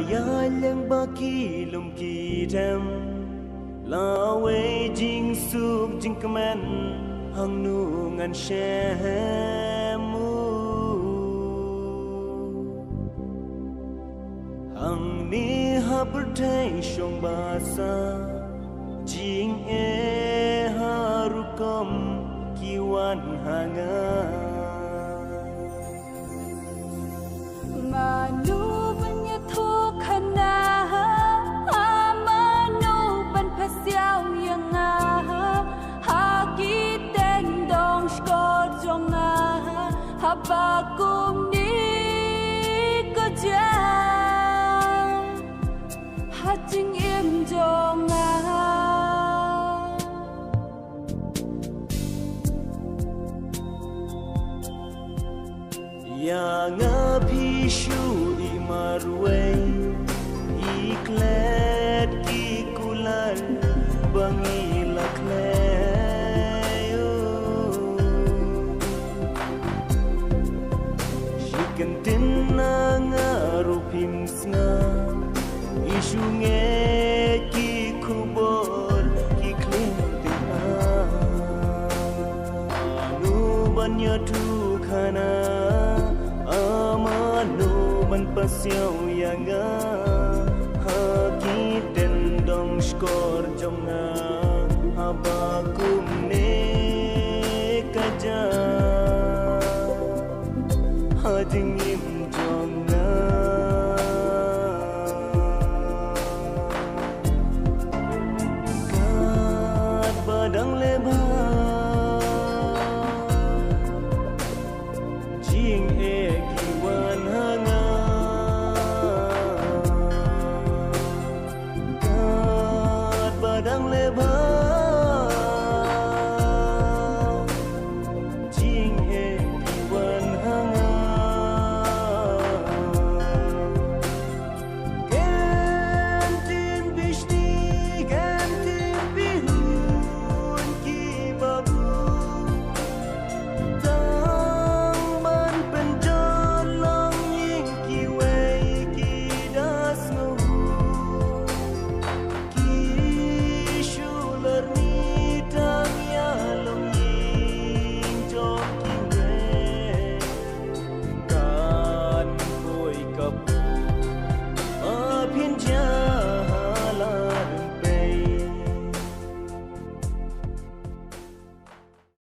yang baki lum kitam lawe jing suk jing keman hang nungan syemu hang ni ha bertai shong basa jing harukom kiwan hanga manu menyatu kana manu ban pasiao yang haki tendong skor jonga habakum ni kerja hajing im jonga yang apishu imarwe iklet kikular bangilak leyo shikantin nangarupim snga isyunge kikubor kiklintin anu banyatu kana amano man pasiao yang